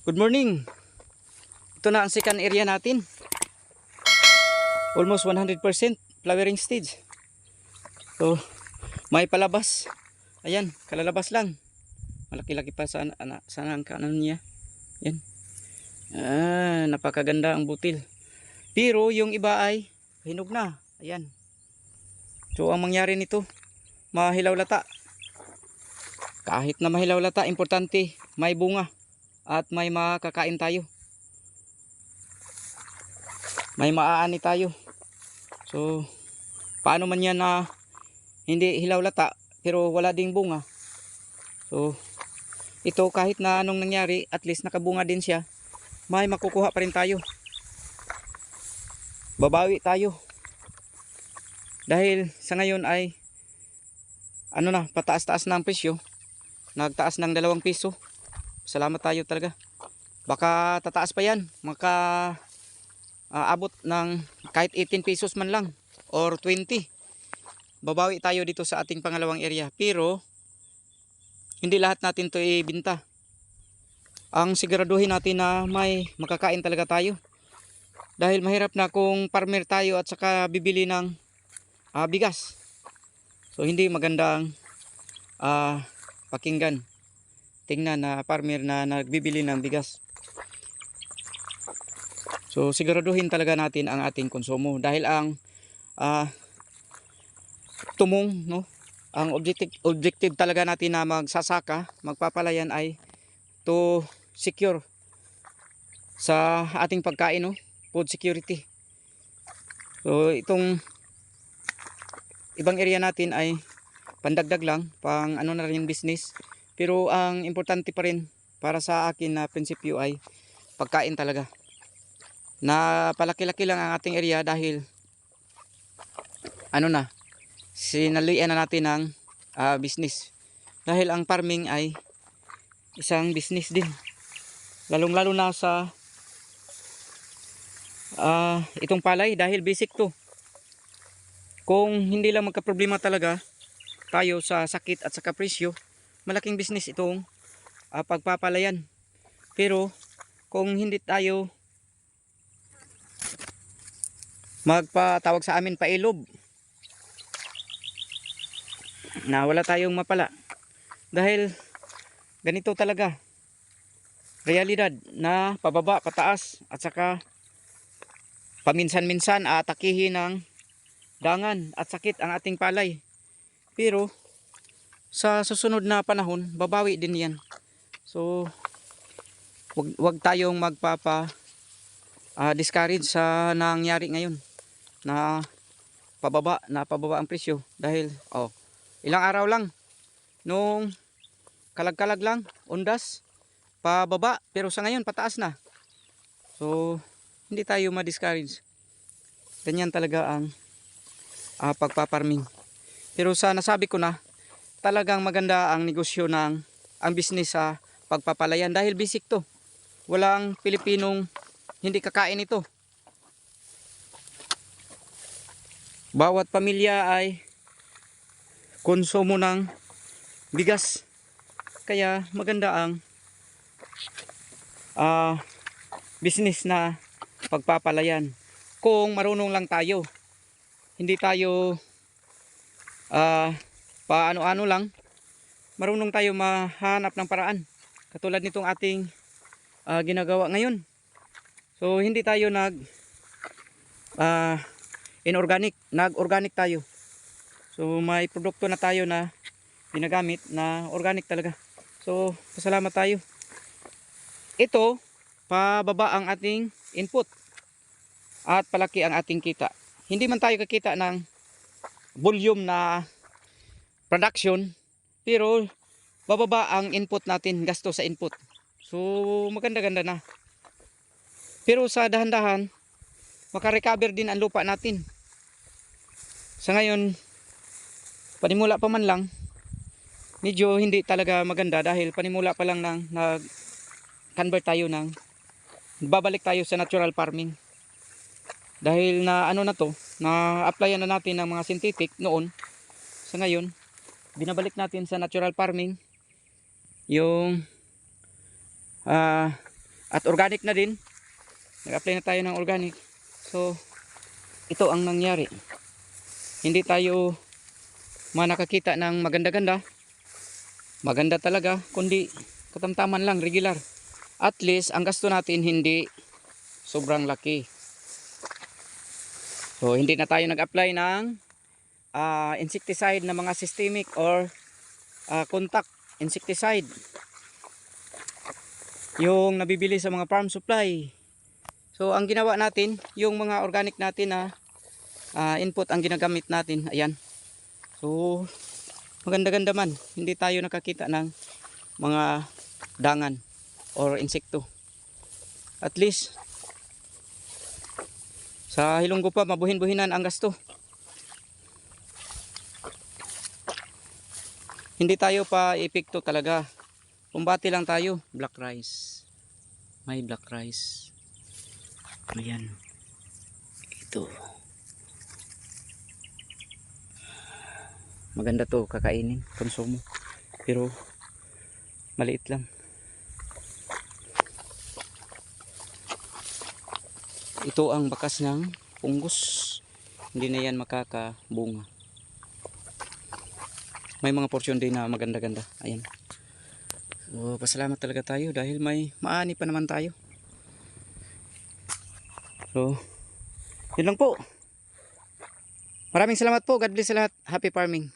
Good morning. Ito na ang second area natin. Almost 100% flowering stage. So, may palabas. Ayan, kalalabas lang. Malaki-laki pa sa ang kanan niya. Yan. Napakaganda ang butil. Pero yung iba ay hinog na. Ayan. So, ang mangyari nito, mahilaw lata. Kahit na mahilaw lata, importante may bunga at may makakain tayo. May maaani tayo. So, paano man yan na hindi hilaw lata pero wala ding bunga. So, ito kahit na anong nangyari, at least nakabunga din siya. May makukuha pa rin tayo. Babawi tayo. Dahil sa ngayon ay pataas-taas na ang presyo. Nagtaas ng 2 piso. Salamat tayo talaga. Baka tataas pa yan. Abot ng kahit 18 pesos man lang or 20. Babawi tayo dito sa ating pangalawang area. Pero hindi lahat natin to ibenta. Ang siguraduhin natin na may makakain talaga tayo. Dahil mahirap na kung farmer tayo at saka bibili ng bigas. So hindi magandang pakinggan. Tingnan na farmer na nagbibili ng bigas. So siguraduhin talaga natin ang ating konsumo dahil ang tumong, no, ang objective talaga natin na magsasaka, magpapalayan ay to secure sa ating pagkain, no, food security. So itong ibang area natin ay pandagdag lang, pang na rin business. Pero ang importante pa rin para sa akin na prinsipyo ay pagkain talaga. Na palaki-laki lang ang ating area dahil sinalian na natin ng business. Dahil ang farming ay isang business din. Lalong-lalo na sa itong palay dahil basic to. Kung hindi lang magka-problema talaga tayo sa sakit at saka presyo, malaking business itong pagpapalayan. Pero kung hindi tayo magpatawag sa amin pailob, na wala tayong mapala. Dahil ganito talaga realidad na pababa, pataas at saka paminsan-minsan atakihin ng dangan at sakit ang ating palay. Pero sa susunod na panahon, babawi din yan. So, wag tayong discourage sa nangyari ngayon na pababa ang presyo. Dahil, ilang araw lang, nung kalag-kalag lang, undas, pababa. Pero sa ngayon, pataas na. So, hindi tayo ma-discourage. Ganyan talaga ang pagpaparming. Pero sa nasabi ko na, talagang maganda ang negosyo ng ang business sa pagpapalayan dahil basic to. Walang Pilipinong hindi kakain ito. Bawat pamilya ay konsumo ng bigas. Kaya maganda ang business na pagpapalayan. Kung marunong lang tayo. Hindi tayo paano-ano lang, marunong tayo mahanap ng paraan katulad nitong ating ginagawa ngayon. So hindi tayo nag-organic tayo. So may produkto na tayo na ginagamit na organic talaga. So pasalamat tayo. Ito pababa ang ating input at palaki ang ating kita. Hindi man tayo kakita ng volume na production, pero bababa ang input natin, gasto sa input. So maganda-ganda na. Pero sa dahan-dahan, makarecover din ang lupa natin. Sa ngayon, panimula pa man lang, medyo hindi talaga maganda dahil panimula pa lang nag-convert tayo babalik tayo sa natural farming. Dahil na na-applyan na natin ng mga synthetic noon. Sa ngayon, binabalik natin sa natural farming yung At organic na din. Nag-apply na tayo ng organic. So, ito ang nangyari. Hindi tayo nakakita ng maganda-ganda. Maganda talaga, kundi katamtaman lang, regular. At least, ang gasto natin hindi sobrang laki. So, hindi na tayo nag-apply ng insecticide na mga systemic or contact insecticide. Yung nabibili sa mga farm supply. So, ang ginawa natin, yung mga organic natin na input ang ginagamit natin. Ayan. So, maganda-ganda man. Hindi tayo nakakita ng mga dangan or insekto. At least, sa Hilonggo pa, mabuhin-buhinan ang gasto. Hindi tayo pa epekto talaga. Kumbati lang tayo. Black rice. May black rice. Ayan. Ito. Maganda to kakainin, konsumo. Pero maliit lang. Ito ang bakas ng punggos. Hindi na yan makakabunga. May mga porsyon din na maganda-ganda. Ayan. So, pasalamat talaga tayo dahil may maani pa naman tayo. So, yun lang po. Maraming salamat po. God bless sa lahat. Happy farming.